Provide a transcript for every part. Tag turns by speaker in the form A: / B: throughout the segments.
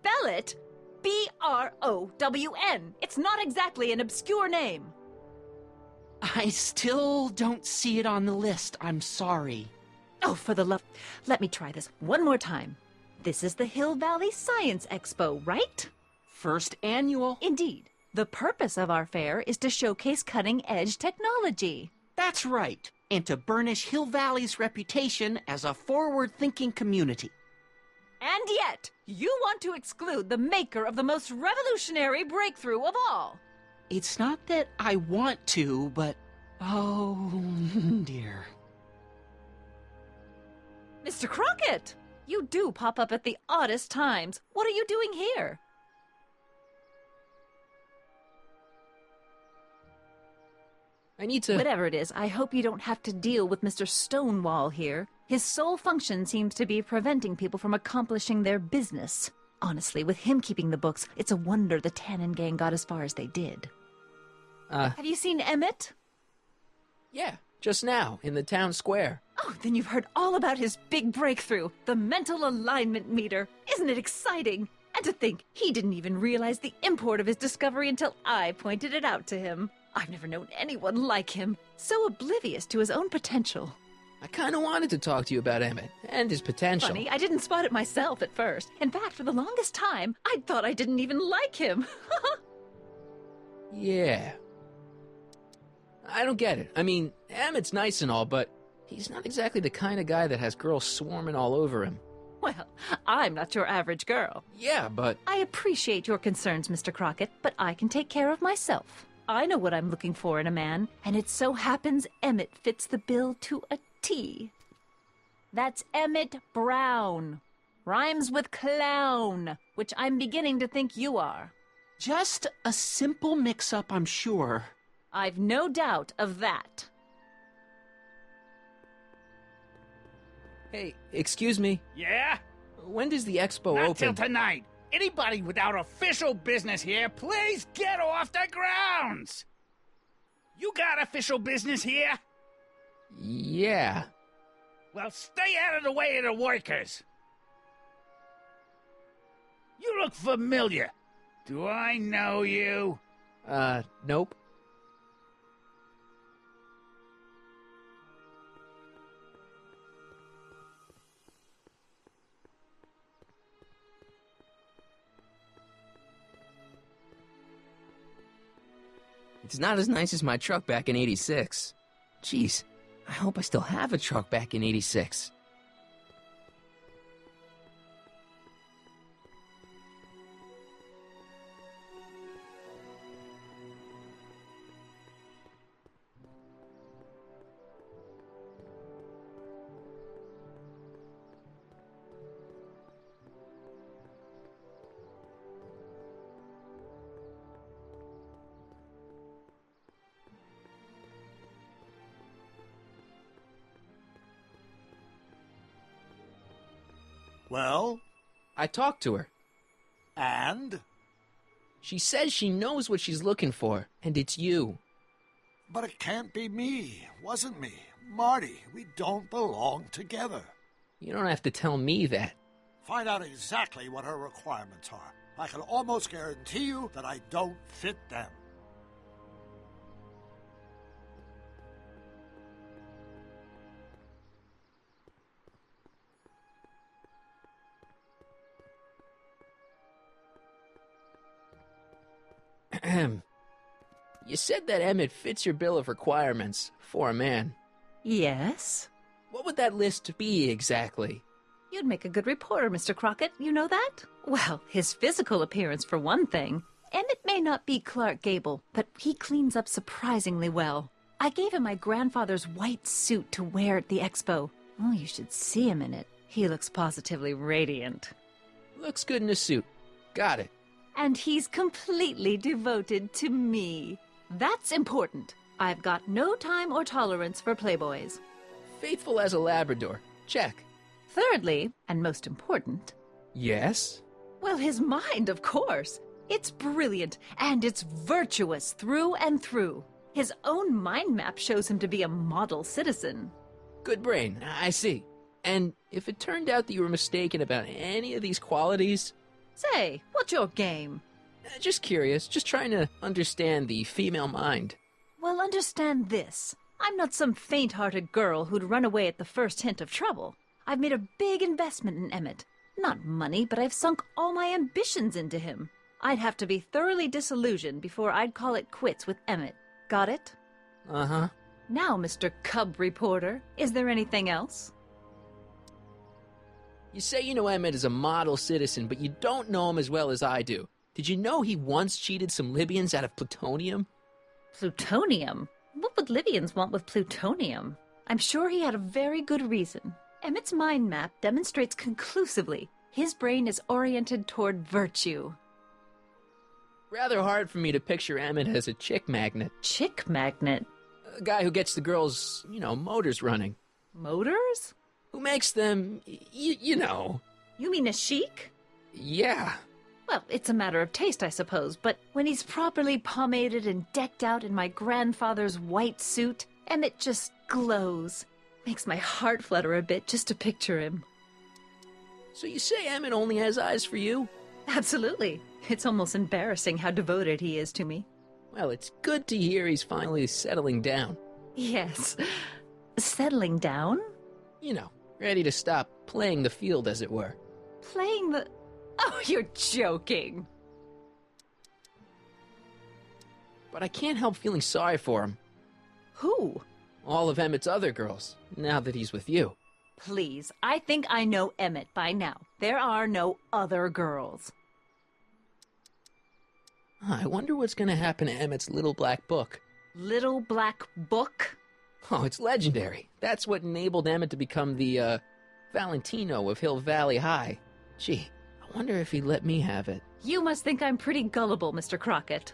A: spell it Brown. It's not exactly an obscure name.
B: I still don't see it on the list. I'm sorry.
A: Oh, for the love... Let me try this one more time. This is the Hill Valley Science Expo, right?
B: First annual.
A: Indeed. The purpose of our fair is to showcase cutting-edge technology.
B: That's right. And to burnish Hill Valley's reputation as a forward-thinking community.
A: And yet, you want to exclude the maker of the most revolutionary breakthrough of all.
B: It's not that I want to, but... oh, dear.
A: Mr. Crockett! You do pop up at the oddest times. What are you doing here?
C: I need to...
A: Whatever it is, I hope you don't have to deal with Mr. Stonewall here. His sole function seems to be preventing people from accomplishing their business. Honestly, with him keeping the books, it's a wonder the Tannen gang got as far as they did.
C: Have
A: you seen Emmett?
C: Yeah, just now, in the town square.
A: Oh, then you've heard all about his big breakthrough, the mental alignment meter. Isn't it exciting? And to think, he didn't even realize the import of his discovery until I pointed it out to him. I've never known anyone like him, so oblivious to his own potential.
C: I kind of wanted to talk to you about Emmett and his potential.
A: Funny, I didn't spot it myself at first. In fact, for the longest time, I thought I didn't even like him.
C: Yeah. I don't get it. I mean, Emmett's nice and all, but he's not exactly the kind of guy that has girls swarming all over him.
A: Well, I'm not your average girl.
C: Yeah, but...
A: I appreciate your concerns, Mr. Crockett, but I can take care of myself. I know what I'm looking for in a man, and it so happens Emmett fits the bill to a T. That's Emmett Brown. Rhymes with clown, which I'm beginning to think you are.
B: Just a simple mix-up, I'm sure.
A: I've no doubt of that.
C: Hey, excuse me.
D: Yeah?
C: When does the expo
D: Not
C: open?
D: till tonight. Anybody without official business here, please get off the grounds! You got official business here?
C: Yeah.
D: Well, stay out of the way of the workers. You look familiar. Do I know you?
C: Nope. It's not as nice as my truck back in '86. Jeez, I hope I still have a truck back in '86.
E: Well?
C: I talked to her.
E: And?
C: She says she knows what she's looking for, and it's you.
E: But it can't be me. Wasn't me. Marty, we don't belong together.
C: You don't have to tell me that.
E: Find out exactly what her requirements are. I can almost guarantee you that I don't fit them.
C: You said that Emmett fits your bill of requirements for a man.
A: Yes?
C: What would that list be exactly?
A: You'd make a good reporter, Mr. Crockett, you know that? Well, his physical appearance for one thing. Emmett may not be Clark Gable, but he cleans up surprisingly well. I gave him my grandfather's white suit to wear at the expo. Oh, you should see him in it. He looks positively radiant.
C: Looks good in a suit. Got it.
A: And he's completely devoted to me. That's important. I've got no time or tolerance for playboys.
C: Faithful as a Labrador. Check.
A: Thirdly, and most important...
C: Yes?
A: Well, his mind, of course. It's brilliant, and it's virtuous through and through. His own mind map shows him to be a model citizen.
C: Good brain, I see. And if it turned out that you were mistaken about any of these qualities,
A: Say, what's your game?
C: Just curious, just trying to understand the female mind.
A: Well, understand this. I'm not some faint-hearted girl who'd run away at the first hint of trouble. I've made a big investment in Emmett. Not money, but I've sunk all my ambitions into him. I'd have to be thoroughly disillusioned before I'd call it quits with Emmett. Got it?
C: Uh-huh.
A: Now, Mr. Cub Reporter, is there anything else?
C: You say you know Emmett is a model citizen, but you don't know him as well as I do. Did you know he once cheated some Libyans out of plutonium?
A: Plutonium? What would Libyans want with plutonium? I'm sure he had a very good reason. Emmett's mind map demonstrates conclusively his brain is oriented toward virtue.
C: Rather hard for me to picture Emmett as a chick magnet.
A: Chick magnet?
C: A guy who gets the girls, motors running.
A: Motors?
C: Who makes them, you know.
A: You mean a chic?
C: Yeah.
A: Well, it's a matter of taste, I suppose, but when he's properly pomaded and decked out in my grandfather's white suit, Emmett just glows. Makes my heart flutter a bit just to picture him.
C: So you say Emmett only has eyes for you?
A: Absolutely. It's almost embarrassing how devoted he is to me.
C: Well, it's good to hear he's finally settling down.
A: Yes. Settling down?
C: Ready to stop playing the field, as it were.
A: Playing the... Oh, you're joking.
C: But I can't help feeling sorry for him.
A: Who?
C: All of Emmett's other girls, now that he's with you.
A: Please, I think I know Emmett by now. There are no other girls.
C: I wonder what's going to happen to Emmett's little black book.
A: Little black book?
C: Oh, it's legendary. That's what enabled Emmett to become the, Valentino of Hill Valley High. Gee, I wonder if he'd let me have it.
A: You must think I'm pretty gullible, Mr. Crockett.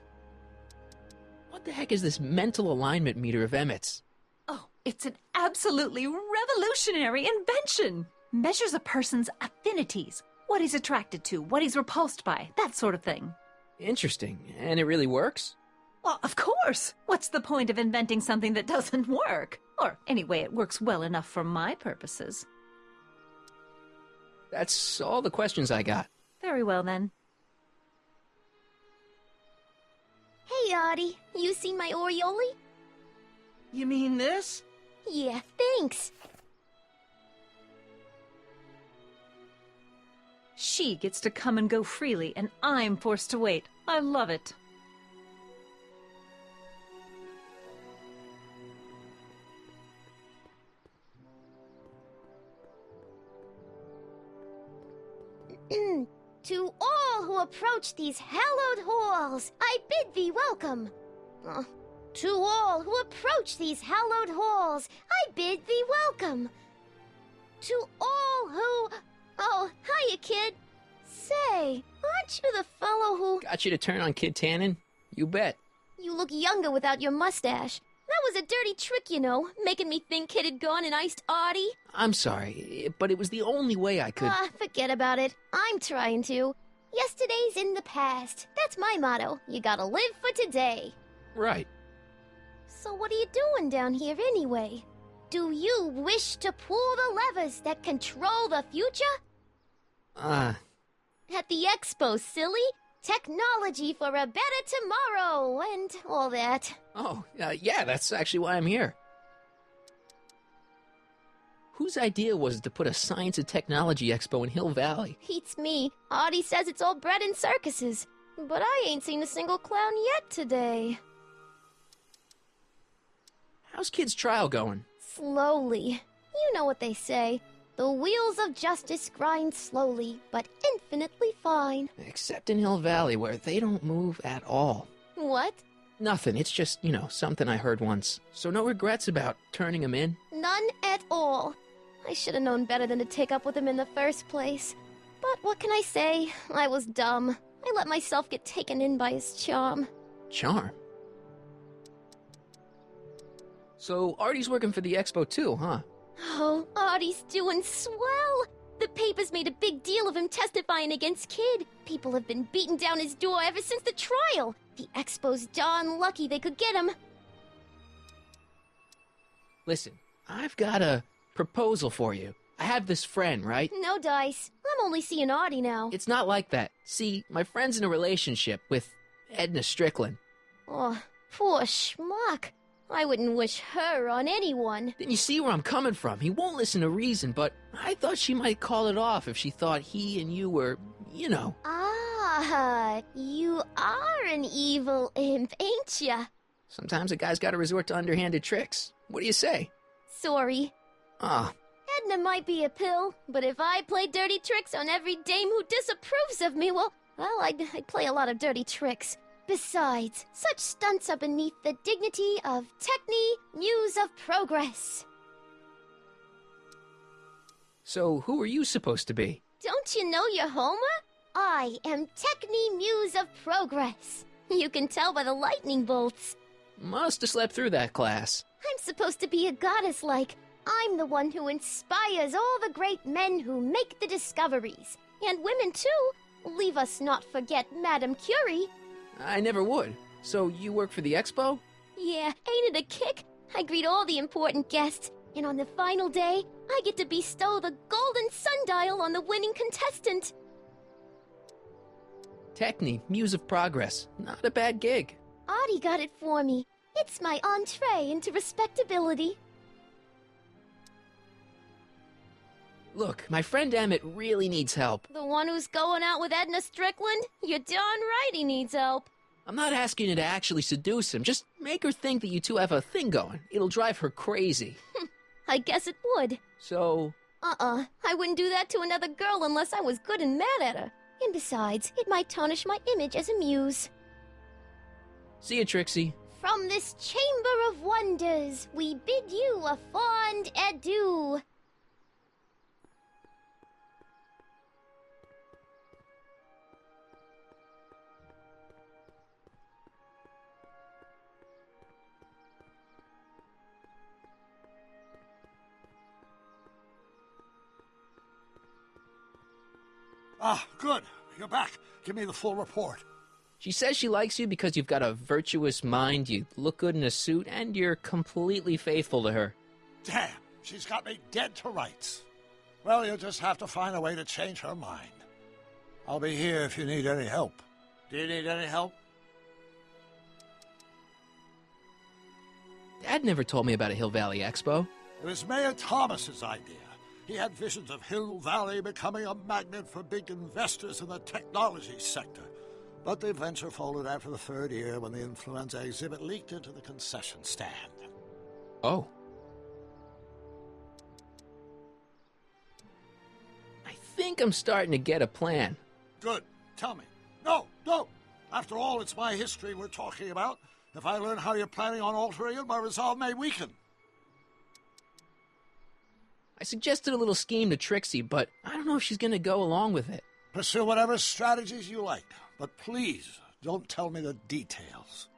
C: What the heck is this mental alignment meter of Emmett's?
A: Oh, it's an absolutely revolutionary invention. Measures a person's affinities, what he's attracted to, what he's repulsed by, that sort of thing.
C: Interesting. And it really works?
A: Well, of course. What's the point of inventing something that doesn't work? Or, anyway, it works well enough for my purposes.
C: That's all the questions I got.
A: Very well, then.
F: Hey, Artie. You seen my Oriole?
B: You mean this?
F: Yeah, thanks.
A: She gets to come and go freely, and I'm forced to wait. I love it.
F: To all who approach these hallowed halls, I bid thee welcome. To all who approach these hallowed halls, I bid thee welcome. To all who... Oh, hiya, kid. Say, aren't you the fellow who...
C: Got you to turn on Kid Tannen? You bet.
F: You look younger without your mustache. That was a dirty trick, you know, making me think Kid had gone and iced Artie.
C: I'm sorry, but it was the only way I could...
F: Forget about it. I'm trying to. Yesterday's in the past. That's my motto. You gotta live for today.
C: Right.
F: So what are you doing down here anyway? Do you wish to pull the levers that control the future? At the expo, silly. Technology for a better tomorrow, and all that.
C: Oh, yeah, that's actually why I'm here. Whose idea was it to put a science and technology expo in Hill Valley?
F: Beats me. Artie says it's all bred in circuses. But I ain't seen a single clown yet today.
C: How's Kid's trial going?
F: Slowly. You know what they say. The wheels of justice grind slowly, but infinitely fine.
C: Except in Hill Valley, where they don't move at all.
F: What?
C: Nothing, it's just, something I heard once. So no regrets about turning him in?
F: None at all. I should have known better than to take up with him in the first place. But what can I say? I was dumb. I let myself get taken in by his charm.
C: Charm? So Artie's working for the expo too, huh?
F: Oh, Artie's doing swell! The papers made a big deal of him testifying against Kid. People have been beating down his door ever since the trial. The expo's darn lucky they could get him.
C: Listen, I've got a proposal for you. I have this friend, right?
F: No dice. I'm only seeing Artie now.
C: It's not like that. See, my friend's in a relationship with Edna Strickland.
F: Oh, poor schmuck. I wouldn't wish her on anyone.
C: Then you see where I'm coming from. He won't listen to reason, but I thought she might call it off if she thought he and you were, you know.
F: Ah, you are an evil imp, ain't ya?
C: Sometimes a guy's got to resort to underhanded tricks. What do you say?
F: Sorry.
C: Ah,
F: Edna might be a pill, but if I play dirty tricks on every dame who disapproves of me, well, I'd play a lot of dirty tricks. Besides, such stunts are beneath the dignity of Techne, Muse of Progress.
C: so who are you supposed to be?
F: Don't you know your Homer? I am Techne, Muse of Progress. You can tell by the lightning bolts.
C: Must have slept through that class.
F: I'm supposed to be a goddess-like. I'm the one who inspires all the great men who make the discoveries. And women, too. Leave us not forget Madame Curie.
C: I never would. So you work for the expo?
F: Yeah, ain't it a kick? I greet all the important guests, and on the final day, I get to bestow the golden sundial on the winning contestant.
C: Techne, Muse of Progress. Not a bad gig.
F: Artie got it for me. It's my entree into respectability.
C: Look, my friend Emmett really needs help.
F: The one who's going out with Edna Strickland? You're darn right he needs help.
C: I'm not asking you to actually seduce him. Just make her think that you two have a thing going. It'll drive her crazy.
F: I guess it would.
C: So,
F: I wouldn't do that to another girl unless I was good and mad at her. And besides, it might tarnish my image as a muse.
C: see you, Trixie.
F: From this chamber of wonders, we bid you a fond adieu.
E: Ah, good. You're back. Give me the full report.
C: She says she likes you because you've got a virtuous mind, you look good in a suit, and you're completely faithful to her.
E: Damn, she's got me dead to rights. Well, you'll just have to find a way to change her mind. I'll be here if you need any help. Do you need any help?
C: Dad never told me about a Hill Valley Expo.
E: It was Mayor Thomas's idea. He had visions of Hill Valley becoming a magnet for big investors in the technology sector. But the venture folded after the third year when the influenza exhibit leaked into the concession stand.
C: Oh. I think I'm starting to get a plan.
E: Good. Tell me. No, don't. After all, it's my history we're talking about. If I learn how you're planning on altering it, my resolve may weaken.
C: I suggested a little scheme to Trixie, but I don't know if she's going to go along with it.
E: Pursue whatever strategies you like, but please don't tell me the details.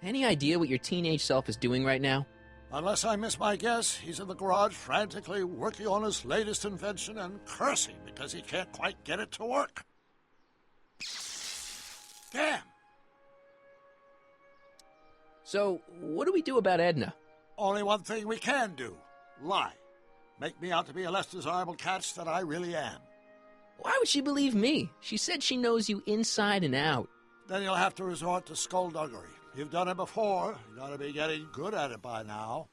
C: Any idea what your teenage self is doing right now?
E: Unless I miss my guess, he's in the garage frantically working on his latest invention and cursing because he can't quite get it to work. Damn!
C: So, what do we do about Edna?
E: Only one thing we can do. Lie. Make me out to be a less desirable catch than I really am.
C: Why would she believe me? She said she knows you inside and out.
E: Then you'll have to resort to skullduggery. You've done it before. You gotta be getting good at it by now.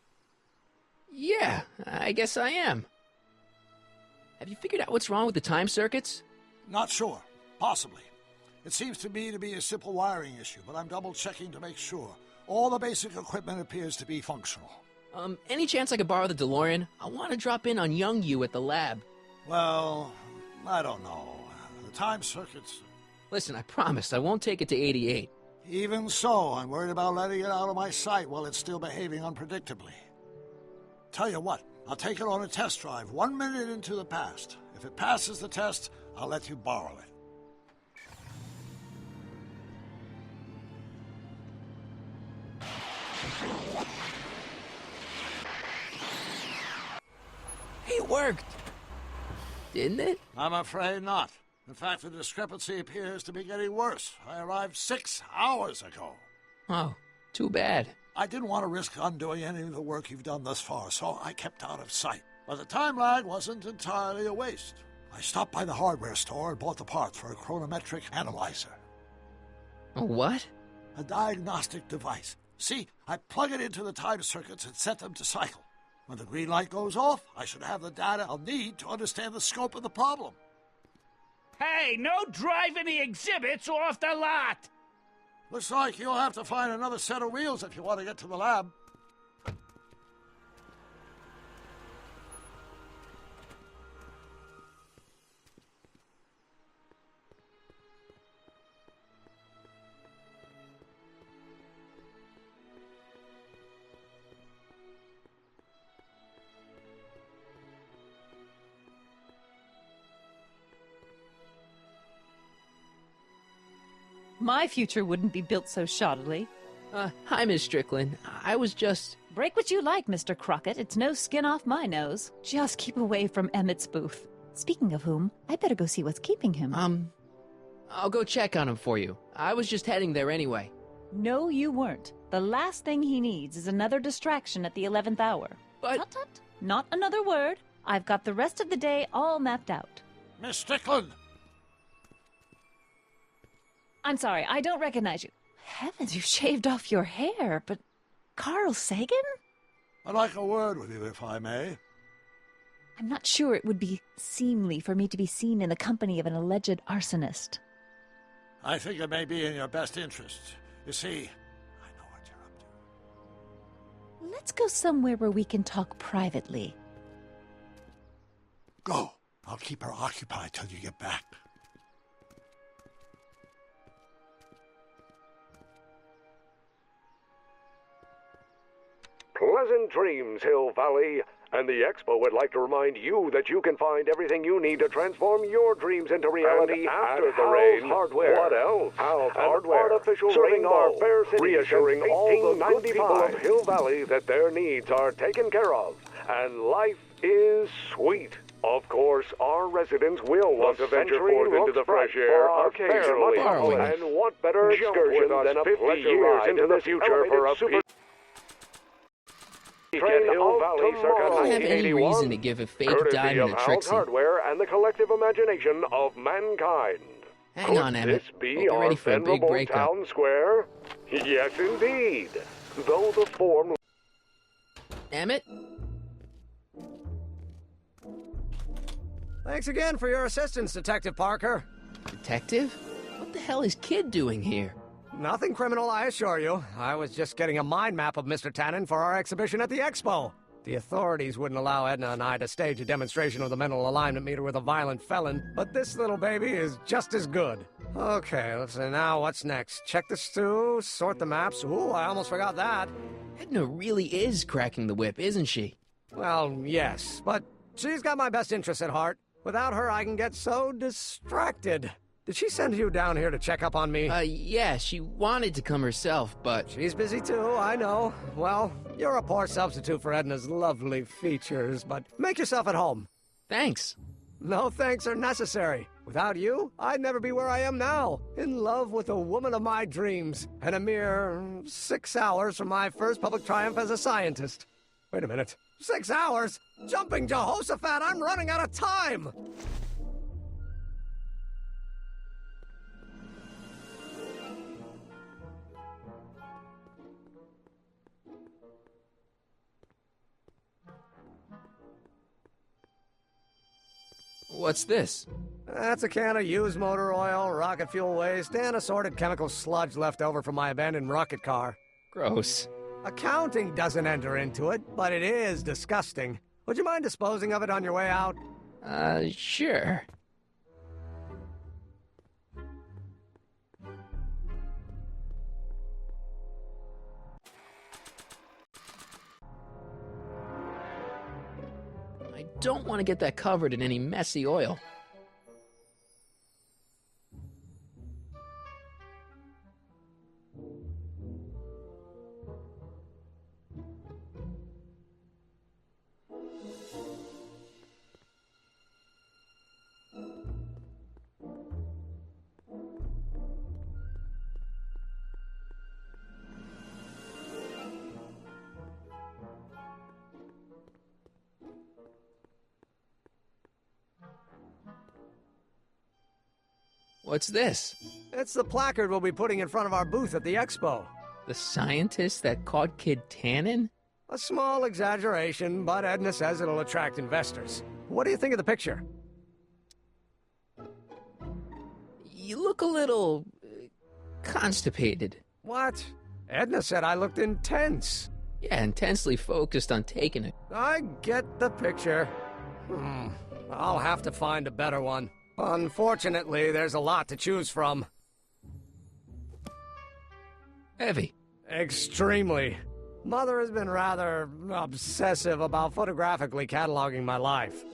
C: Yeah, I guess I am. Have you figured out what's wrong with the time circuits?
E: Not sure. Possibly. It seems to me to be a simple wiring issue, but I'm double-checking to make sure. All the basic equipment appears to be functional.
C: Any chance I could borrow the DeLorean? I want to drop in on young you at the lab.
E: Well, I don't know. The time circuits...
C: Listen, I promise I won't take it to 88.
E: Even so, I'm worried about letting it out of my sight while it's still behaving unpredictably. Tell you what, I'll take it on a test drive 1 minute into the past. If it passes the test, I'll let you borrow it.
C: It worked! Didn't it?
E: I'm afraid not. In fact, the discrepancy appears to be getting worse. I arrived 6 hours ago.
C: Oh, too bad.
E: I didn't want to risk undoing any of the work you've done thus far, so I kept out of sight. But the time lag wasn't entirely a waste. I stopped by the hardware store and bought the parts for a chronometric analyzer.
C: A what?
E: A diagnostic device. See, I plug it into the time circuits and set them to cycle. When the green light goes off, I should have the data I'll need to understand the scope of the problem.
D: Hey, no driving the exhibits off the lot!
E: Looks like you'll have to find another set of wheels if you want to get to the lab.
A: My future wouldn't be built so shoddily.
C: Hi, Miss Strickland. I was just...
A: Break what you like, Mr. Crockett. It's no skin off my nose. Just keep away from Emmett's booth. Speaking of whom, I better go see what's keeping him.
C: I'll go check on him for you. I was just heading there anyway.
A: No, you weren't. The last thing he needs is another distraction at the 11th hour.
C: But...
A: Tut tut. Not another word. I've got the rest of the day all mapped out.
E: Miss Strickland!
A: I'm sorry, I don't recognize you. Heavens, you shaved off your hair, but... Carl Sagan?
E: I'd like a word with you, if I may.
A: I'm not sure it would be seemly for me to be seen in the company of an alleged arsonist.
E: I think it may be in your best interest. You see, I know what you're up to.
A: Let's go somewhere where we can talk privately.
E: Go. I'll keep her occupied till you get back.
G: Pleasant dreams, Hill Valley. And the Expo would like to remind you that you can find everything you need to transform your dreams into reality after the rain. Hardware. What else? Hal's Hardware. Artificial serving our fair city, reassuring all the good people of Hill Valley that their needs are taken care of and life is sweet. Of course, our residents will want to venture forth into the fresh air occasionally. And what better excursion than a 50 years into the future for a super... Hill Valley circa
C: I don't have any
G: 1981,
C: reason to give a fake
G: courtesy
C: diamond
G: of
C: to
G: Hal's
C: Trixie.
G: Hardware and the collective imagination of mankind.
C: Hang
G: Could
C: on, Emmett.
G: this be
C: Hope you're
G: our
C: ready for a big
G: venerable
C: breakup.
G: town square? Yes, indeed. Though the form...
C: Emmett?
H: Thanks again for your assistance, Detective Parker.
C: Detective? What the hell is Kid doing here?
H: Nothing criminal, I assure you. I was just getting a mind map of Mr. Tannen for our exhibition at the Expo. The authorities wouldn't allow Edna and I to stage a demonstration of the mental alignment meter with a violent felon, but this little baby is just as good. Okay, let's see now what's next. Check the stew, sort the maps. Ooh, I almost forgot that.
C: Edna really is cracking the whip, isn't she?
H: Well, yes, but she's got my best interests at heart. Without her, I can get so distracted. Did she send you down here to check up on me?
C: Yeah, she wanted to come herself, but...
H: She's busy too, I know. Well, you're a poor substitute for Edna's lovely features, but make yourself at home.
C: Thanks.
H: No thanks are necessary. Without you, I'd never be where I am now, in love with the woman of my dreams, and a mere 6 hours from my first public triumph as a scientist. Wait a minute. 6 hours? Jumping Jehoshaphat, I'm running out of time!
C: What's this?
H: That's a can of used motor oil, rocket fuel waste, and assorted chemical sludge left over from my abandoned rocket car.
C: Gross.
H: Accounting doesn't enter into it, but it is disgusting. Would you mind disposing of it on your way out?
C: Sure. I don't want to get that covered in any messy oil. What's this?
H: It's the placard we'll be putting in front of our booth at the expo.
C: The scientist that caught Kid Tannen?
H: A small exaggeration, but Edna says it'll attract investors. What do you think of the picture?
C: You look a little... constipated.
H: What? Edna said I looked intense.
C: Yeah, intensely focused on taking it.
H: I get the picture. I'll have to find a better one. Unfortunately, there's a lot to choose from.
C: Heavy.
H: Extremely. Mother has been rather obsessive about photographically cataloging my life.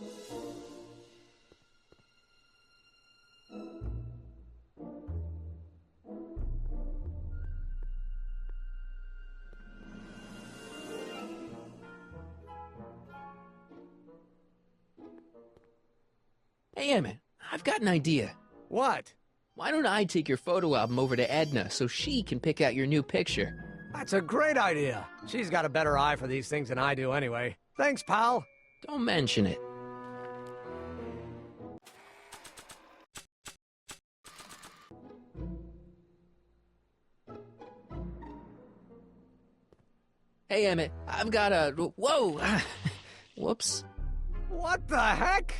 C: Hey, Emmett, I've got an idea.
H: What?
C: Why don't I take your photo album over to Edna so she can pick out your new picture?
H: That's a great idea. She's got a better eye for these things than I do anyway. Thanks, pal.
C: Don't mention it. Hey, Emmett, I've got a... Whoa! Whoops.
H: What the heck?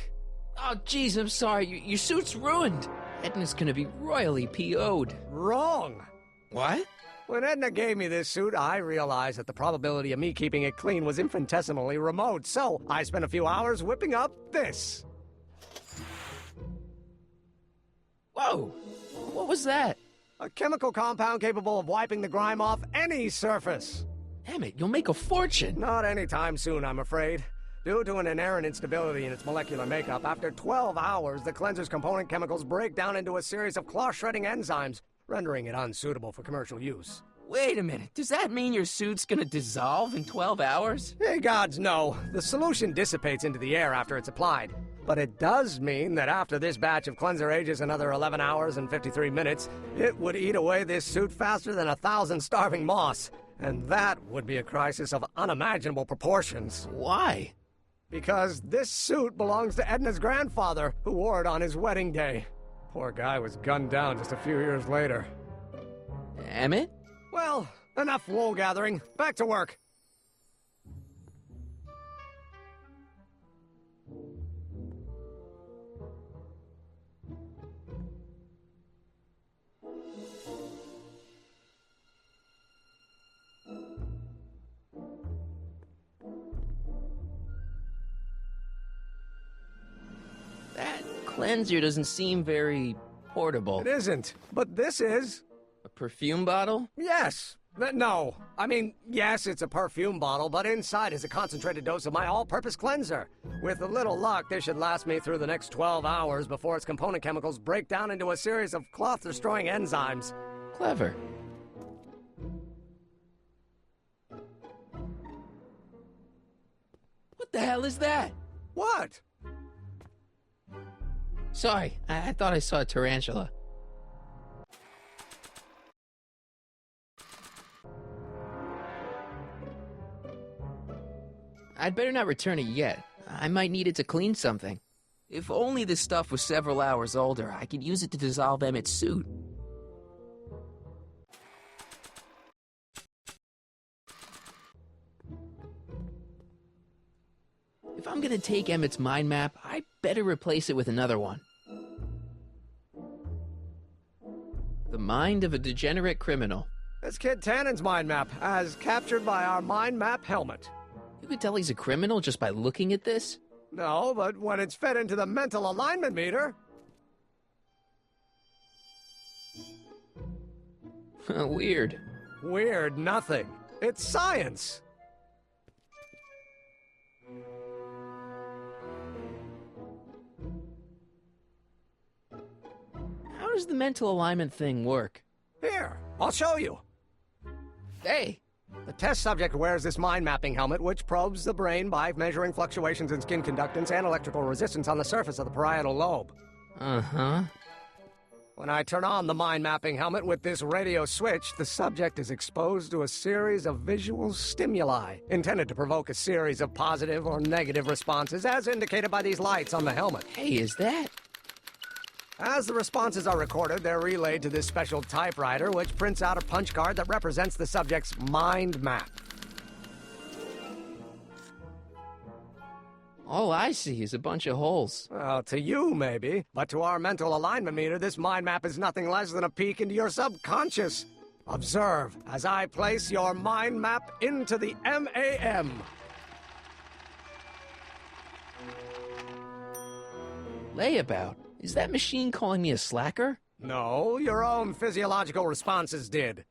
C: Oh, jeez, I'm sorry. Your suit's ruined. Edna's gonna be royally PO'd.
H: Wrong.
C: What?
H: When Edna gave me this suit, I realized that the probability of me keeping it clean was infinitesimally remote, so I spent a few hours whipping up this.
C: Whoa! What was that?
H: A chemical compound capable of wiping the grime off any surface.
C: Emmett, you'll make a fortune.
H: Not anytime soon, I'm afraid. Due to an inherent instability in its molecular makeup, after 12 hours, the cleanser's component chemicals break down into a series of cloth-shredding enzymes, rendering it unsuitable for commercial use.
B: Wait a minute, does that mean your suit's gonna dissolve in 12 hours?
H: Hey, gods, no. The solution dissipates into the air after it's applied. But it does mean that after this batch of cleanser ages another 11 hours and 53 minutes, it would eat away this suit faster than 1,000 starving moths. And that would be a crisis of unimaginable proportions.
C: Why?
H: Because this suit belongs to Edna's grandfather, who wore it on his wedding day. Poor guy was gunned down just a few years later.
C: Emmett?
H: Well, enough wool gathering. Back to work.
B: That cleanser doesn't seem very portable.
H: It isn't, but this is.
C: A perfume bottle?
H: Yes. No. I mean, yes, it's a perfume bottle, but inside is a concentrated dose of my all-purpose cleanser. With a little luck, this should last me through the next 12 hours before its component chemicals break down into a series of cloth-destroying enzymes.
C: Clever. What the hell is that?
H: What?
C: Sorry, I thought I saw a tarantula. I'd better not return it yet. I might need it to clean something.
B: If only this stuff was several hours older, I could use it to dissolve Emmett's suit.
C: If I'm gonna take Emmett's mind map, I better replace it with another one. The mind of a degenerate criminal.
H: It's Kid Tannen's mind map, as captured by our mind map helmet.
C: You could tell he's a criminal just by looking at this?
H: No, but when it's fed into the mental alignment meter...
C: Weird.
H: Weird nothing. It's science.
C: How does the mental alignment thing work?
H: Here, I'll show you.
C: Hey!
H: The test subject wears this mind-mapping helmet, which probes the brain by measuring fluctuations in skin conductance and electrical resistance on the surface of the parietal lobe.
C: Uh-huh.
H: When I turn on the mind-mapping helmet with this radio switch, the subject is exposed to a series of visual stimuli, intended to provoke a series of positive or negative responses, as indicated by these lights on the helmet.
C: Hey, is that...
H: As the responses are recorded, they're relayed to this special typewriter, which prints out a punch card that represents the subject's mind map.
C: All I see is a bunch of holes.
H: Well, to you, maybe. But to our mental alignment meter, this mind map is nothing less than a peek into your subconscious. Observe as I place your mind map into the MAM.
C: Layabout? Is that machine calling me a slacker?
H: No, your own physiological responses did.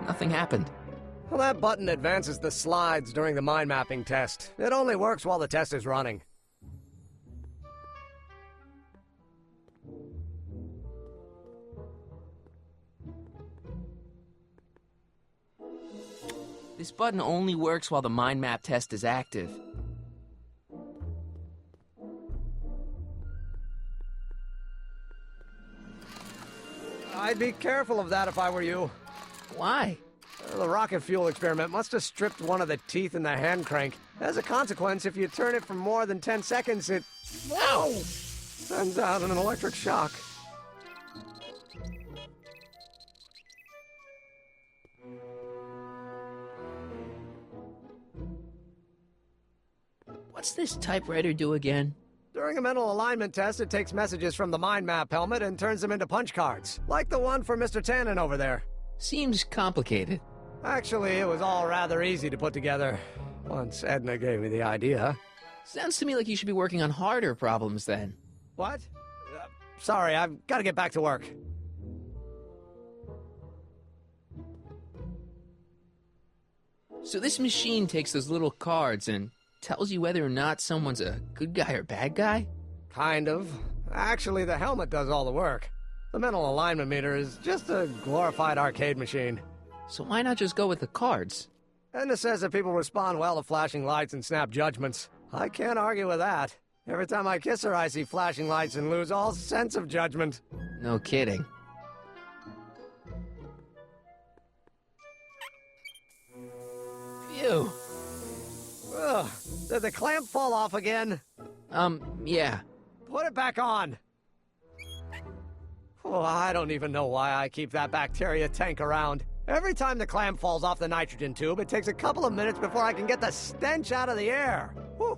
C: Nothing happened.
H: Well, that button advances the slides during the mind mapping test. It only works while the test is running.
B: This button only works while the mind map test is active.
H: I'd be careful of that if I were you.
C: Why?
H: The rocket fuel experiment must have stripped one of the teeth in the hand crank. As a consequence, if you turn it for more than 10 seconds, it...
C: Ow!
H: Sends out an electric shock.
C: What's this typewriter do again?
H: During a mental alignment test, it takes messages from the mind map helmet and turns them into punch cards, like the one for Mr. Tannen over there.
C: Seems complicated.
H: Actually, it was all rather easy to put together, once Edna gave me the idea.
C: Sounds to me like you should be working on harder problems then.
H: What? Sorry, I've got to get back to work.
C: So this machine takes those little cards and tells you whether or not someone's a good guy or bad guy?
H: Kind of. Actually, the helmet does all the work. The mental alignment meter is just a glorified arcade machine.
C: So why not just go with the cards?
H: Edna says that people respond well to flashing lights and snap judgments. I can't argue with that. Every time I kiss her, I see flashing lights and lose all sense of judgment.
C: No kidding. Phew.
H: Ugh, did the clamp fall off again?
C: Yeah.
H: Put it back on. Oh, I don't even know why I keep that bacteria tank around. Every time the clamp falls off the nitrogen tube, it takes a couple of minutes before I can get the stench out of the air. Whew.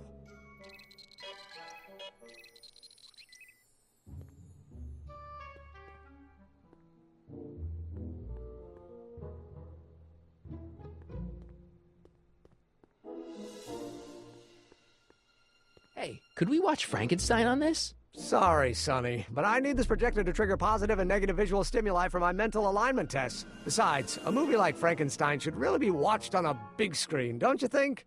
C: Hey, could we watch Frankenstein on this?
H: Sorry, Sonny, but I need this projector to trigger positive and negative visual stimuli for my mental alignment tests. Besides, a movie like Frankenstein should really be watched on a big screen, don't you think?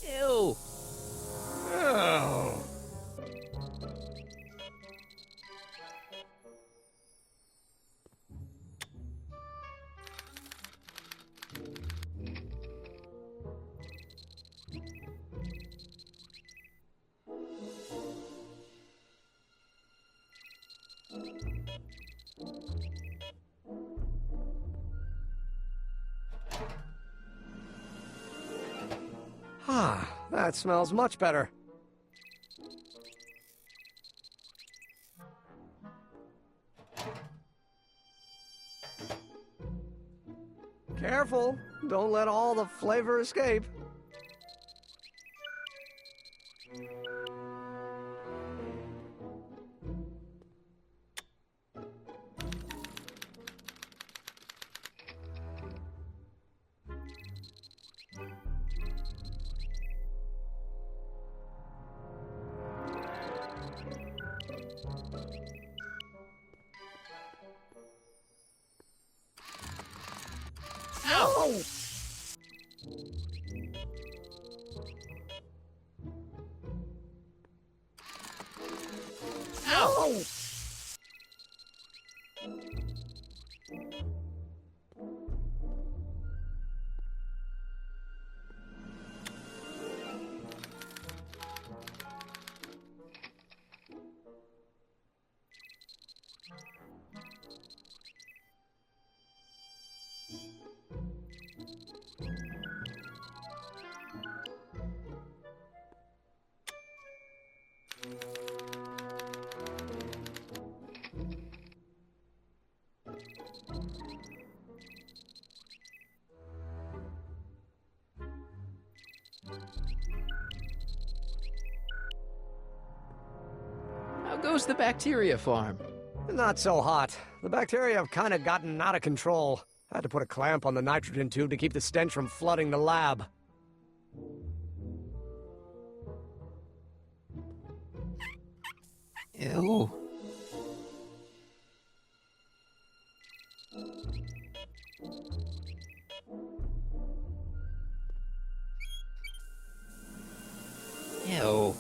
C: Ew.
H: Oh. Ah, that smells much better. Careful, don't let all the flavor escape.
C: How goes the bacteria farm?
H: Not so hot. The bacteria have kind of gotten out of control. I had to put a clamp on the nitrogen tube to keep the stench from flooding the lab.
C: Ew. Ew.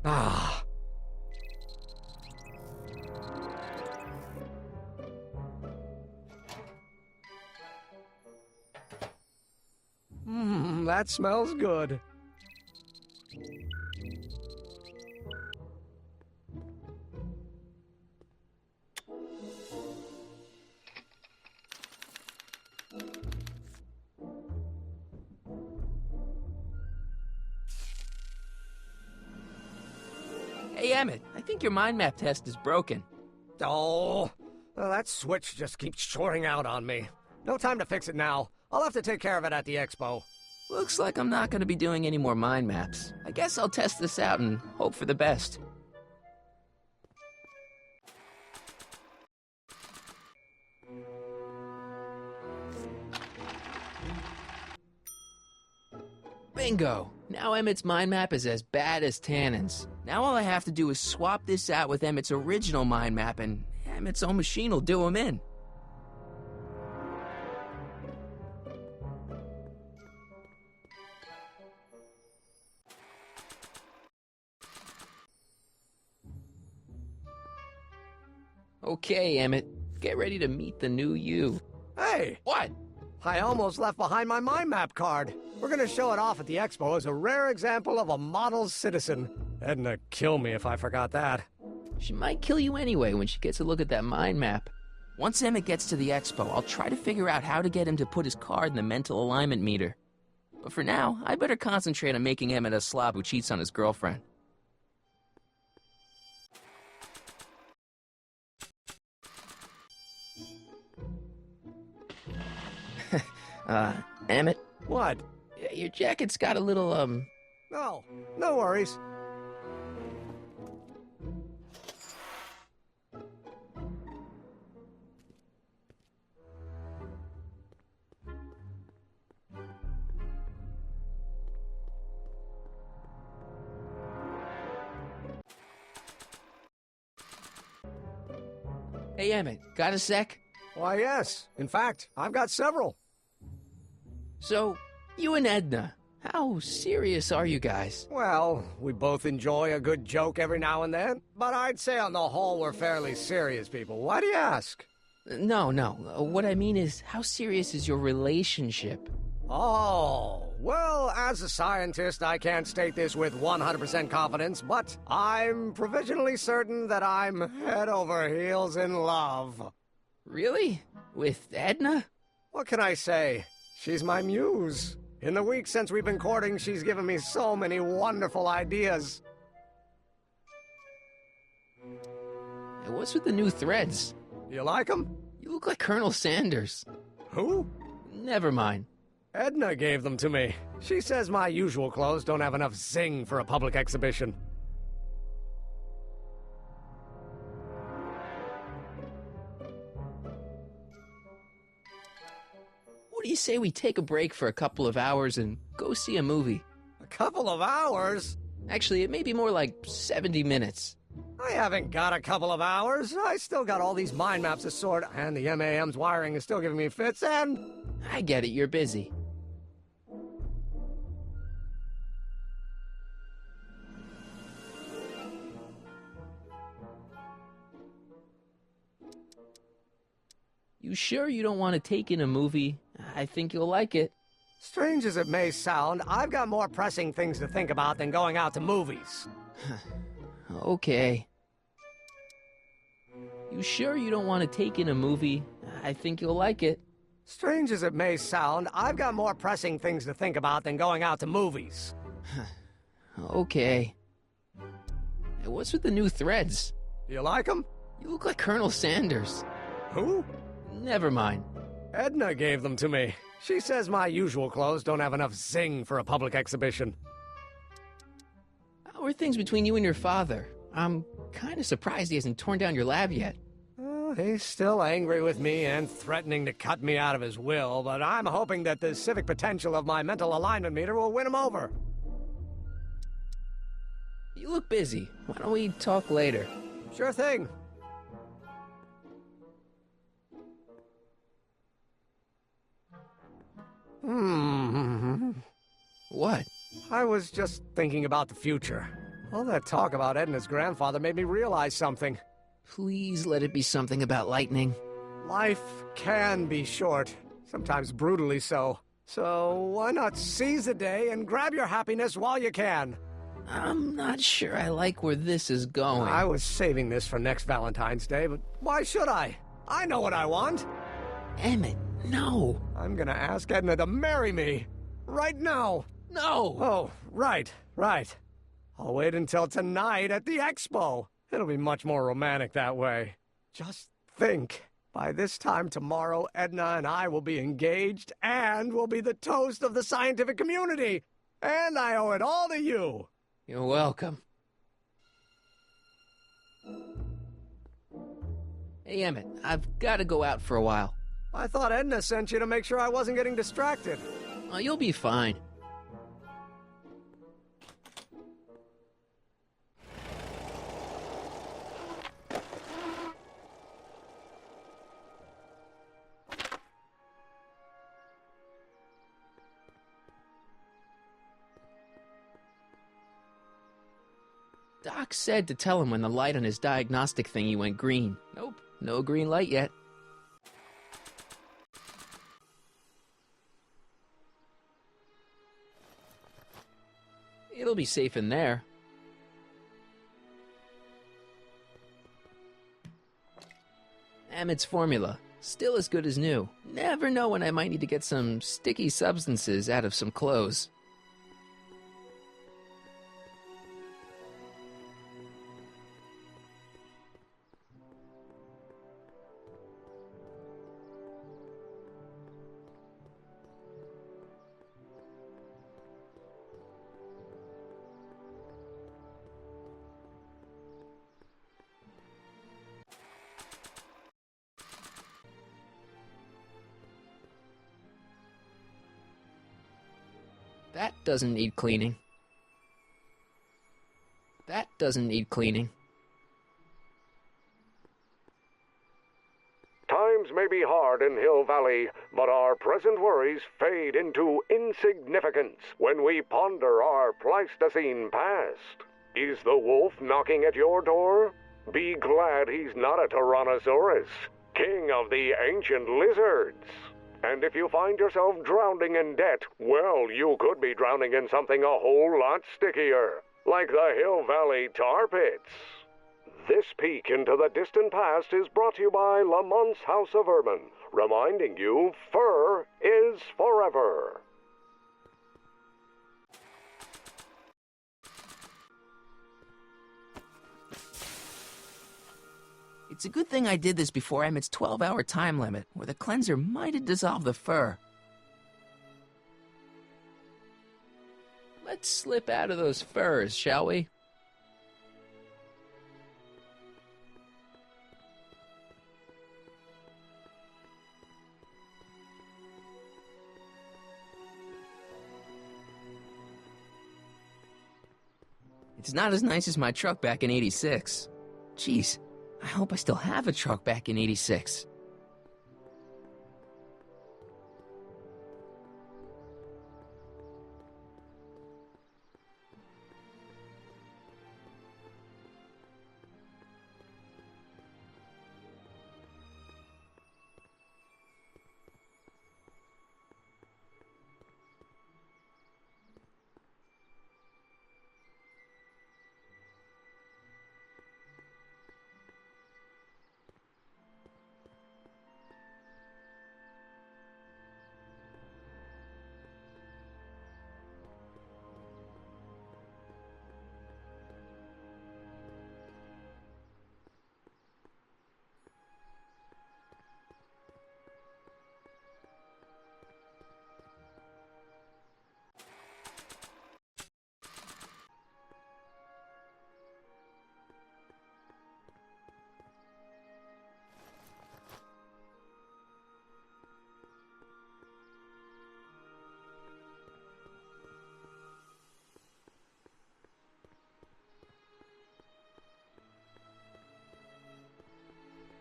H: Ah. That smells good.
C: Hey, Emmett, I think your mind map test is broken.
H: Oh, well, that switch just keeps shorting out on me. No time to fix it now. I'll have to take care of it at the expo.
C: Looks like I'm not going to be doing any more mind maps. I guess I'll test this out and hope for the best. Bingo! Now Emmett's mind map is as bad as Tannen's. Now all I have to do is swap this out with Emmett's original mind map and Emmett's own machine will do him in. Okay, Emmett. Get ready to meet the new you.
H: Hey!
C: What?
H: I almost left behind my mind map card. We're gonna show it off at the expo as a rare example of a model citizen. Edna kill me if I forgot that.
C: She might kill you anyway when she gets a look at that mind map. Once Emmett gets to the expo, I'll try to figure out how to get him to put his card in the mental alignment meter. But for now, I better concentrate on making Emmett a slob who cheats on his girlfriend. Emmett?
H: What?
C: Your jacket's got a little,
H: No, no worries.
C: Hey, Emmett, got a sec?
H: Why, yes. In fact, I've got several.
C: So, you and Edna, how serious are you guys?
H: Well, we both enjoy a good joke every now and then, but I'd say on the whole we're fairly serious people. Why do you ask?
C: No. What I mean is, how serious is your relationship?
H: Oh, well, as a scientist, I can't state this with 100% confidence, but I'm provisionally certain that I'm head over heels in love.
C: Really? With Edna?
H: What can I say? She's my muse. In the weeks since we've been courting, she's given me so many wonderful ideas.
C: Hey, what's with the new threads?
H: You like them?
C: You look like Colonel Sanders.
H: Who?
C: Never mind.
H: Edna gave them to me. She says my usual clothes don't have enough zing for a public exhibition.
C: What do you say we take a break for a couple of hours and go see a movie?
H: A couple of hours?
C: Actually, it may be more like 70 minutes.
H: I haven't got a couple of hours. I still got all these mind maps to sort, and the MAM's wiring is still giving me fits, and...
C: I get it, you're busy. You sure you don't want to take in a movie? I think you'll like it.
H: Strange as it may sound, I've got more pressing things to think about than going out to movies.
C: Okay. You sure you don't want to take in a movie? I think you'll like it.
H: Strange as it may sound, I've got more pressing things to think about than going out to movies.
C: Okay. Hey, what's with the new threads?
H: You like them?
C: You look like Colonel Sanders.
H: Who?
C: Never mind.
H: Edna gave them to me. She says my usual clothes don't have enough zing for a public exhibition.
C: How are things between you and your father? I'm kind of surprised he hasn't torn down your lab yet.
H: He's still angry with me and threatening to cut me out of his will, but I'm hoping that the civic potential of my mental alignment meter will win him over.
C: You look busy. Why don't we talk later?
H: Sure thing.
C: What?
H: I was just thinking about the future. All that talk about Edna's grandfather made me realize something.
C: Please let it be something about lightning.
H: Life can be short, sometimes brutally so. So why not seize the day and grab your happiness while you can?
C: I'm not sure I like where this is going.
H: I was saving this for next Valentine's Day, but why should I? I know what I want.
C: Emmett, no.
H: I'm gonna ask Edna to marry me. Right now.
C: No!
H: Oh, right. I'll wait until tonight at the expo. It'll be much more romantic that way. Just think. By this time tomorrow, Edna and I will be engaged and will be the toast of the scientific community. And I owe it all to you.
C: You're welcome. Hey, Emmett, I've got to go out for a while.
H: I thought Edna sent you to make sure I wasn't getting distracted.
C: Oh, you'll be fine. Doc said to tell him when the light on his diagnostic thingy went green. Nope, no green light yet. It'll be safe in there. Emmett's formula, still as good as new. Never know when I might need to get some sticky substances out of some clothes. That doesn't need cleaning. That doesn't need cleaning.
G: Times may be hard in Hill Valley, but our present worries fade into insignificance when we ponder our Pleistocene past. Is the wolf knocking at your door? Be glad he's not a Tyrannosaurus, king of the ancient lizards. And if you find yourself drowning in debt, well, you could be drowning in something a whole lot stickier, like the Hill Valley tar pits. This peek into the distant past is brought to you by Lamont's House of Urban, reminding you fur is forever.
C: It's a good thing I did this before Emmett's 12-hour time limit, or the cleanser might have dissolved the fur. Let's slip out of those furs, shall we? It's not as nice as my truck back in '86. Jeez. I hope I still have a truck back in '86.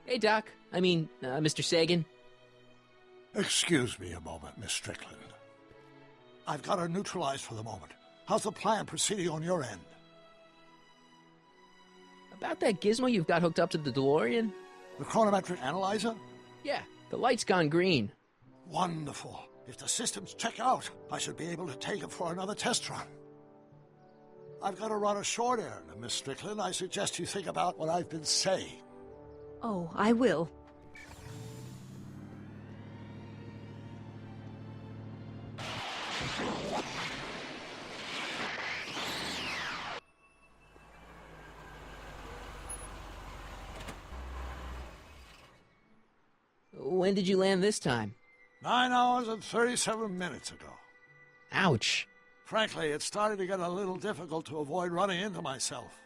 C: Hey, Doc. Mr. Sagan.
E: Excuse me a moment, Miss Strickland. I've got her neutralized for the moment. How's the plan proceeding on your end?
C: About that gizmo you've got hooked up to the DeLorean?
E: The chronometric analyzer?
C: Yeah, the light's gone green.
E: Wonderful. If the systems check out, I should be able to take it for another test run. I've got to run a short errand, Miss Strickland. I suggest you think about what I've been saying.
A: Oh, I will.
C: When did you land this time?
E: 9 hours and 37 minutes ago.
C: Ouch.
E: Frankly, it started to get a little difficult to avoid running into myself.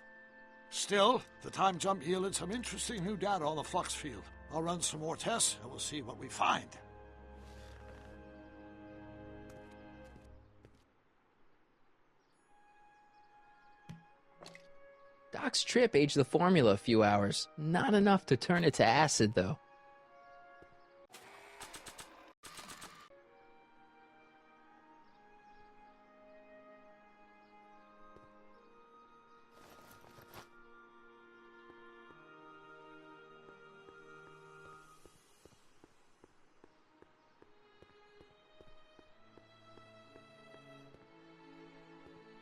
E: Still, the time jump yielded some interesting new data on the flux field. I'll run some more tests, and we'll see what we find.
C: Doc's trip aged the formula a few hours. Not enough to turn it to acid, though.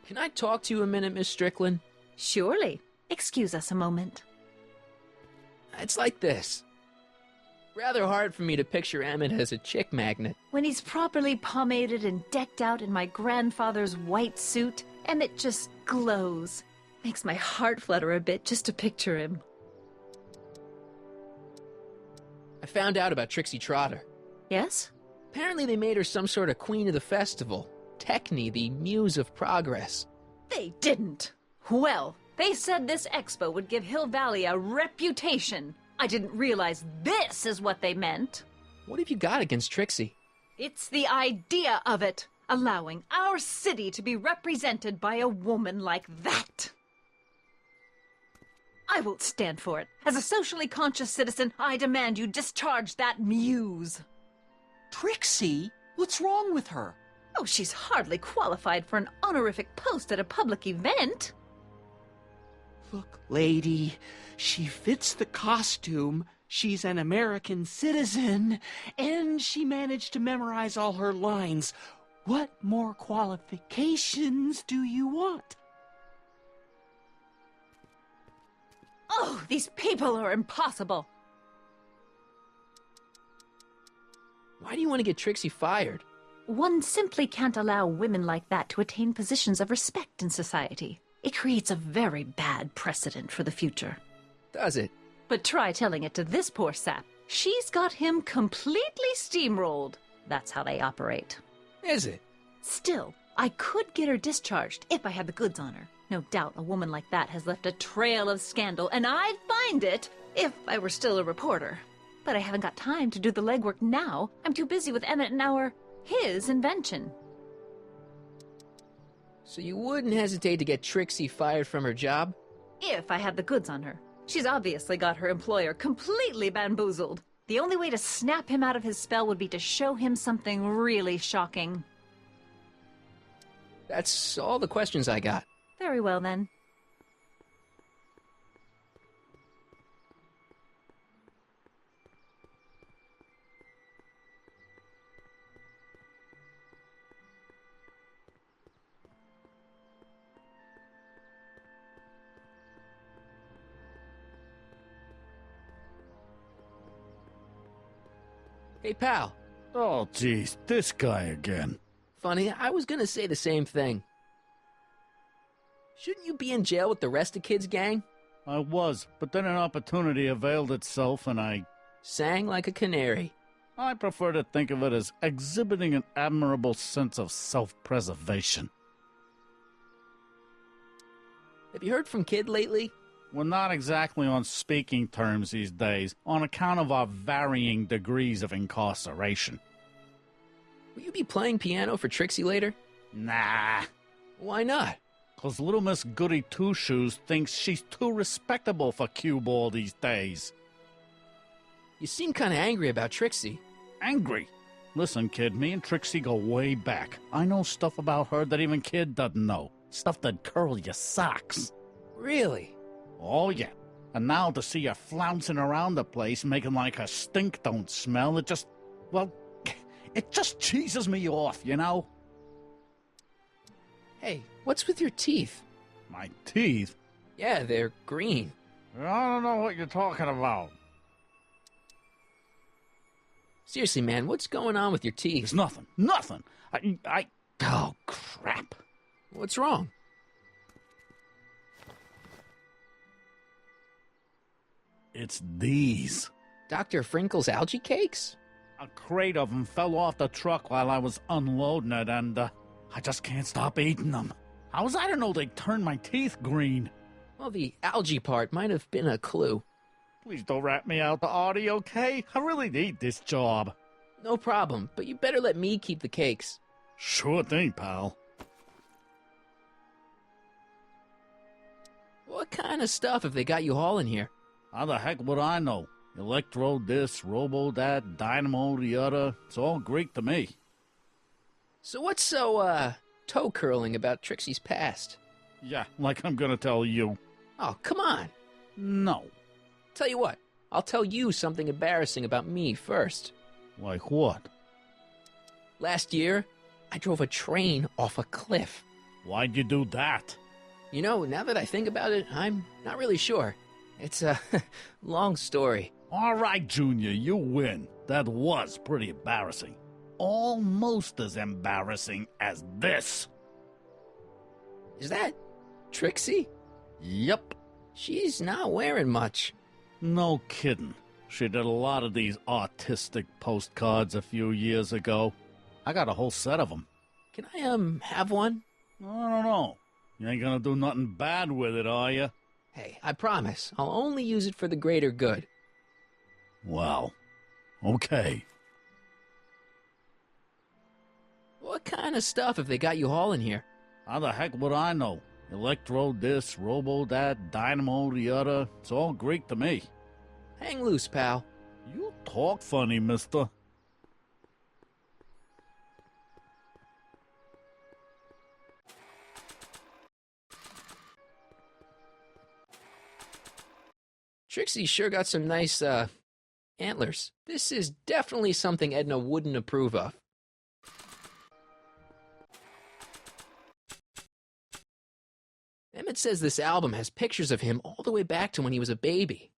C: Can I talk to you a minute, Miss Strickland?
A: Surely. Excuse us a moment.
C: It's like this. Rather hard for me to picture Emmett as a chick magnet.
A: When he's properly pomaded and decked out in my grandfather's white suit, Emmett just glows. Makes my heart flutter a bit just to picture him.
C: I found out about Trixie Trotter.
A: Yes?
C: Apparently they made her some sort of queen of the festival. Techne, the muse of progress.
A: They didn't. Well, they said this expo would give Hill Valley a reputation. I didn't realize this is what they meant.
C: What have you got against Trixie?
A: It's the idea of it. Allowing our city to be represented by a woman like that. I won't stand for it. As a socially conscious citizen, I demand you discharge that muse.
B: Trixie? What's wrong with her?
A: Oh, she's hardly qualified for an honorific post at a public event.
B: Look, lady, she fits the costume, she's an American citizen, and she managed to memorize all her lines. What more qualifications do you want?
A: Oh, these people are impossible.
C: Why do you want to get Trixie fired?
A: One simply can't allow women like that to attain positions of respect in society. It creates a very bad precedent for the future.
C: Does it?
A: But try telling it to this poor sap. She's got him completely steamrolled. That's how they operate.
C: Is it?
A: Still, I could get her discharged if I had the goods on her. No doubt a woman like that has left a trail of scandal, and I'd find it if I were still a reporter. But I haven't got time to do the legwork now. I'm too busy with Emmett and his invention.
C: So you wouldn't hesitate to get Trixie fired from her job?
A: If I had the goods on her. She's obviously got her employer completely bamboozled. The only way to snap him out of his spell would be to show him something really shocking.
C: That's all the questions I got.
A: Very well, then.
C: Hey, pal.
I: Oh, geez, this guy again.
C: Funny, I was gonna say the same thing. Shouldn't you be in jail with the rest of Kid's gang?
I: I was, but then an opportunity availed itself and I
C: sang like a canary.
I: I prefer to think of it as exhibiting an admirable sense of self-preservation.
C: Have you heard from Kid lately?
I: We're not exactly on speaking terms these days, on account of our varying degrees of incarceration.
C: Will you be playing piano for Trixie later?
I: Nah.
C: Why not?
I: 'Cause little Miss Goody Two-Shoes thinks she's too respectable for cue ball these days.
C: You seem kind of angry about Trixie.
I: Angry? Listen, kid, me and Trixie go way back. I know stuff about her that even Kid doesn't know. Stuff that curl your socks.
C: Really?
I: Oh, yeah. And now to see her flouncing around the place, making like her stink don't smell, it just, well, it just cheeses me off, you know?
C: Hey, what's with your teeth?
I: My teeth?
C: Yeah, they're green.
I: I don't know what you're talking about.
C: Seriously, man, what's going on with your teeth?
I: It's nothing. Nothing. Oh, crap.
C: What's wrong?
I: It's these.
C: Dr. Frinkle's algae cakes?
I: A crate of them fell off the truck while I was unloading it, and I just can't stop eating them. How was I to know they'd turn my teeth green?
C: Well, the algae part might have been a clue.
I: Please don't rat me out, Artie, okay? I really need this job.
C: No problem, but you better let me keep the cakes.
I: Sure thing, pal.
C: What kind of stuff have they got you hauling here?
I: How the heck would I know? Electro this, robo that, dynamo the other. It's all Greek to me.
C: So what's so, toe-curling about Trixie's past?
I: Yeah, like I'm gonna tell you.
C: Oh, come on.
I: No.
C: Tell you what, I'll tell you something embarrassing about me first.
I: Like what?
C: Last year, I drove a train off a cliff.
I: Why'd you do that?
C: You know, now that I think about it, I'm not really sure. It's a long story.
I: All right, Junior, you win. That was pretty embarrassing. Almost as embarrassing as this.
C: Is that Trixie?
I: Yep.
C: She's not wearing much.
I: No kidding. She did a lot of these artistic postcards a few years ago. I got a whole set of them.
C: Can I, have one?
I: I don't know. You ain't gonna do nothing bad with it, are you?
C: Hey, I promise. I'll only use it for the greater good.
I: Well, okay.
C: What kind of stuff have they got you hauling here?
I: How the heck would I know? Electro this, robo that, dynamo the other. It's all Greek to me.
C: Hang loose, pal.
I: You talk funny, mister.
C: Trixie sure got some nice, antlers. This is definitely something Edna wouldn't approve of. Emmett says this album has pictures of him all the way back to when he was a baby.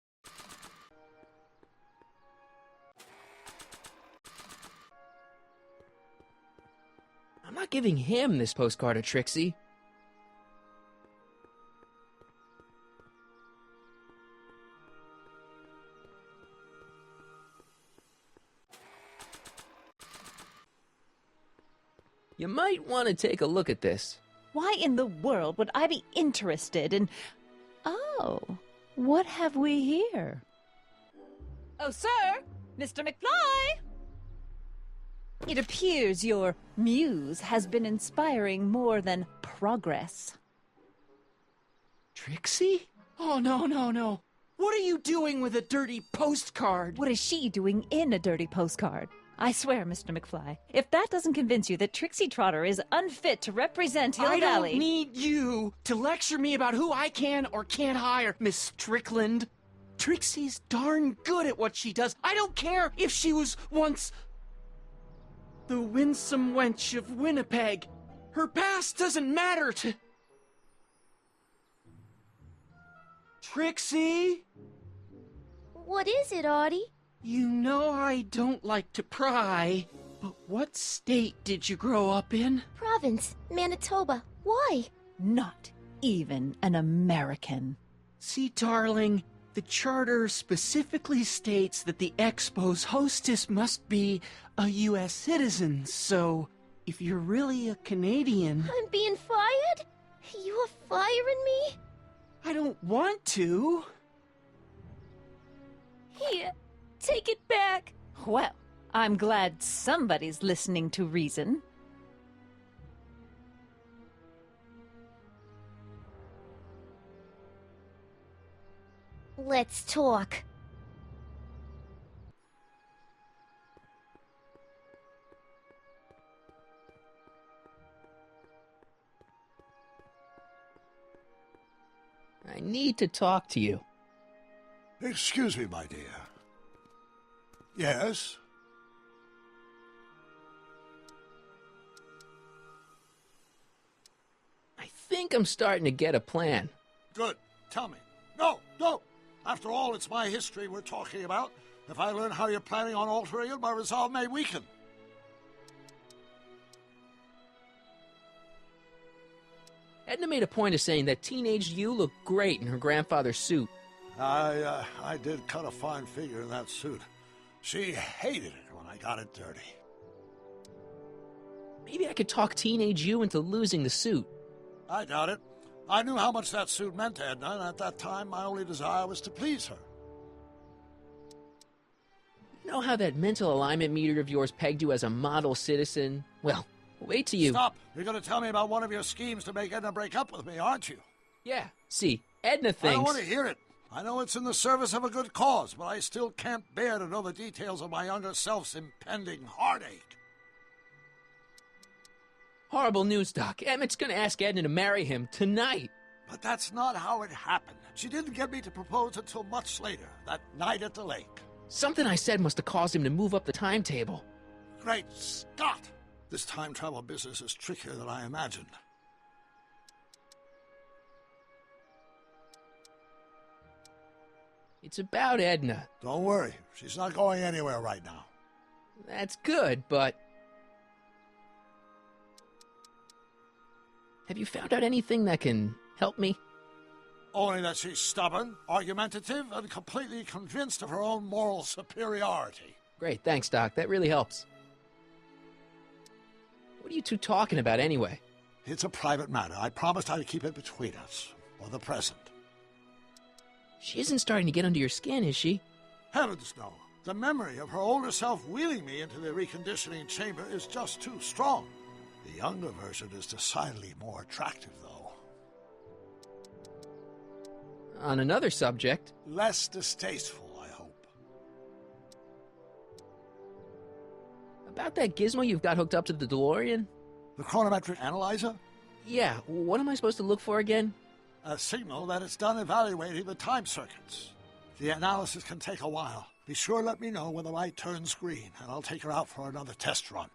C: I'm not giving him this postcard of Trixie. You might want to take a look at this.
A: Why in the world would I be interested in... Oh, what have we here? Oh, sir! Mr. McFly! It appears your muse has been inspiring more than progress.
B: Trixie? Oh, no, no, no. What are you doing with a dirty postcard?
A: What is she doing in a dirty postcard? I swear, Mr. McFly, if that doesn't convince you that Trixie Trotter is unfit to represent Hill Valley...
B: I don't need you to lecture me about who I can or can't hire, Miss Strickland. Trixie's darn good at what she does. I don't care if she was once the winsome wench of Winnipeg. Her past doesn't matter to... Trixie?
F: What is it, Artie?
B: You know I don't like to pry, but what state did you grow up in?
F: Province, Manitoba. Why?
A: Not even an American.
B: See, darling, the charter specifically states that the Expo's hostess must be a U.S. citizen, so if you're really a Canadian...
F: I'm being fired? You're firing me?
B: I don't want to.
F: Here, take it back.
A: Well, I'm glad somebody's listening to reason.
F: Let's talk.
C: I need to talk to you.
E: Excuse me, my dear. Yes?
C: I think I'm starting to get a plan.
E: Good. Tell me. No, no! After all, it's my history we're talking about. If I learn how you're planning on altering it, my resolve may weaken.
C: Edna made a point of saying that teenage you looked great in her grandfather's suit.
E: I did cut a fine figure in that suit. She hated it when I got it dirty.
C: Maybe I could talk teenage you into losing the suit.
E: I doubt it. I knew how much that suit meant to Edna, and at that time, my only desire was to please her.
C: You know how that mental alignment meter of yours pegged you as a model citizen? Well, wait till you...
E: Stop! You're going to tell me about one of your schemes to make Edna break up with me, aren't you?
C: Yeah, see, Edna thinks...
E: I don't want to hear it. I know it's in the service of a good cause, but I still can't bear to know the details of my younger self's impending heartache.
C: Horrible news, Doc. Emmett's gonna ask Edna to marry him tonight.
E: But that's not how it happened. She didn't get me to propose until much later, that night at the lake.
C: Something I said must have caused him to move up the timetable.
E: Great Scott! This time travel business is trickier than I imagined.
C: It's about Edna.
E: Don't worry. She's not going anywhere right now.
C: That's good, but... Have you found out anything that can help me?
E: Only that she's stubborn, argumentative, and completely convinced of her own moral superiority.
C: Great, thanks, Doc. That really helps. What are you two talking about, anyway?
E: It's a private matter. I promised I'd keep it between us, for the present.
C: She isn't starting to get under your skin, is she?
E: Heavens, no. The memory of her older self wheeling me into the reconditioning chamber is just too strong. The younger version is decidedly more attractive, though.
C: On another subject...
E: Less distasteful, I hope.
C: About that gizmo you've got hooked up to the DeLorean?
E: The chronometric analyzer?
C: Yeah, what am I supposed to look for again?
E: A signal that it's done evaluating the time circuits. The analysis can take a while. Be sure to let me know when the light turns green, and I'll take her out for another test run.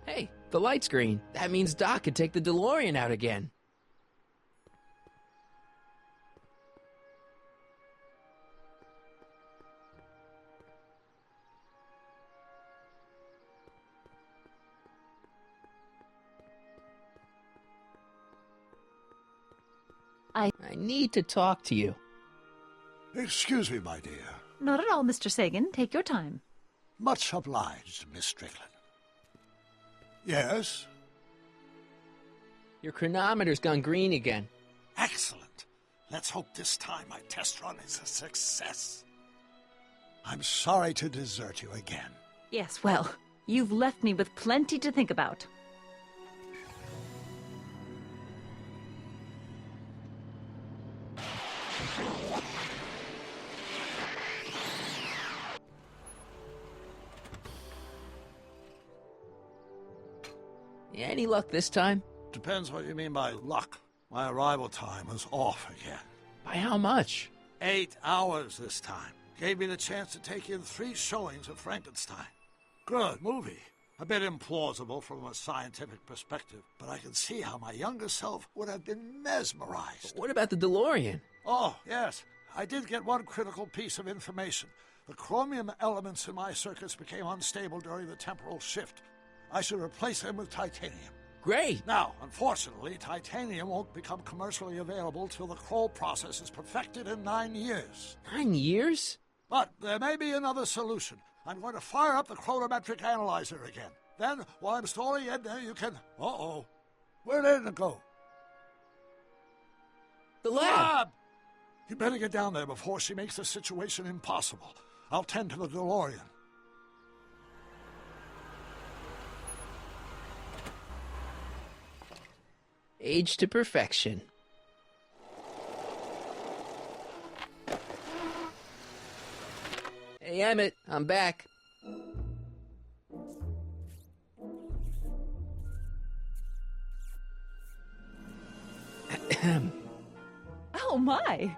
C: Hey, the light's green. That means Doc could take the DeLorean out again. I need to talk to you.
E: Excuse me, my dear.
A: Not at all, Mr. Sagan. Take your time.
E: Much obliged, Miss Strickland. Yes?
C: Your chronometer's gone green again.
E: Excellent. Let's hope this time my test run is a success. I'm sorry to desert you again.
A: Yes, well, you've left me with plenty to think about.
C: Any luck this time?
E: Depends what you mean by luck. My arrival time was off again.
C: By how much?
E: 8 hours this time. Gave me the chance to take in 3 showings of Frankenstein. Good movie. A bit implausible from a scientific perspective, but I can see how my younger self would have been mesmerized.
C: What about the DeLorean?
E: Oh, yes. I did get one critical piece of information. The chromium elements in my circuits became unstable during the temporal shift. I should replace them with titanium.
C: Great!
E: Now, unfortunately, titanium won't become commercially available till the Kroll process is perfected in 9 years.
C: 9 years?
E: But there may be another solution. I'm going to fire up the chronometric analyzer again. Then, while I'm stalling Edna, you can... Uh-oh. Where did Edna go?
C: The lab!
E: You better get down there before she makes the situation impossible. I'll tend to the DeLorean.
C: Aged to perfection. Hey, Emmett, I'm back.
A: Oh, my.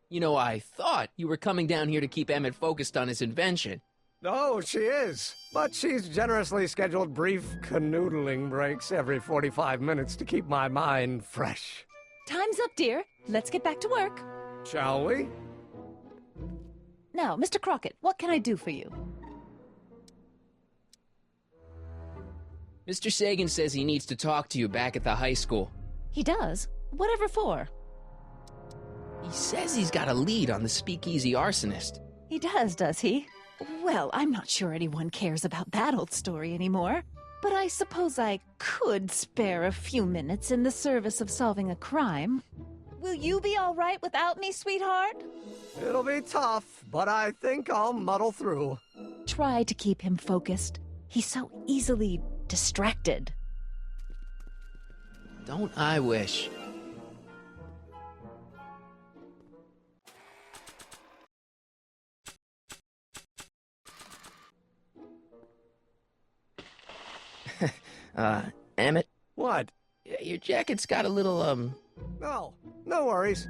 C: You know, I thought you were coming down here to keep Emmett focused on his invention.
H: Oh, she is. But she's generously scheduled brief canoodling breaks every 45 minutes to keep my mind fresh.
A: Time's up, dear. Let's get back to work.
H: Shall we?
A: Now, Mr. Crockett, what can I do for you?
C: Mr. Sagan says he needs to talk to you back at the high school.
A: He does? Whatever for?
C: He says he's got a lead on the speakeasy arsonist.
A: He does he? Well, I'm not sure anyone cares about that old story anymore. But I suppose I could spare a few minutes in the service of solving a crime. Will you be all right without me, sweetheart?
H: It'll be tough, but I think I'll muddle through.
A: Try to keep him focused. He's so easily distracted.
C: Don't I wish? Emmett?
H: What?
C: Your jacket's got a little,
H: No, no worries.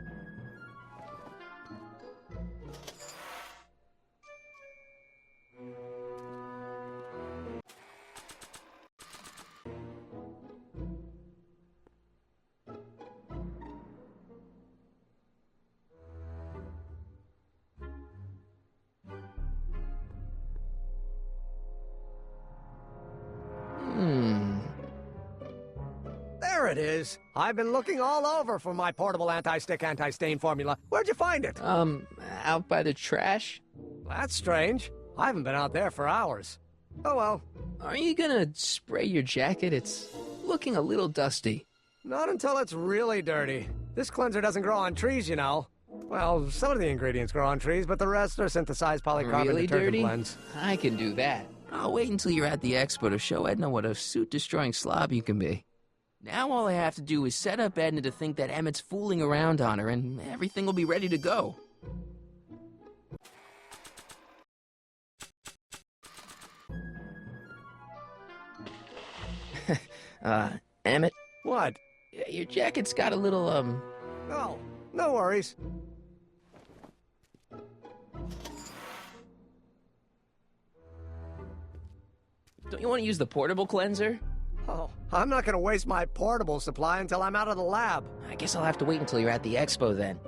H: There it is. I've been looking all over for my portable anti-stick, anti-stain formula. Where'd you find it?
C: Out by the trash?
H: That's strange. I haven't been out there for hours. Oh well.
C: Are you gonna spray your jacket? It's looking a little dusty.
H: Not until it's really dirty. This cleanser doesn't grow on trees, you know. Well, some of the ingredients grow on trees, but the rest are synthesized polycarbonate
C: Really
H: detergent
C: dirty?
H: blends.
C: I can do that. I'll wait until you're at the expo to show Edna what a suit-destroying slob you can be. Now all I have to do is set up Edna to think that Emmett's fooling around on her, and everything will be ready to go. Emmett?
H: What?
C: Your jacket's got a little,
H: No, no worries.
C: Don't you want to use the portable cleanser?
H: Oh, I'm not gonna waste my portable supply until I'm out of the lab.
C: I guess I'll have to wait until you're at the expo then.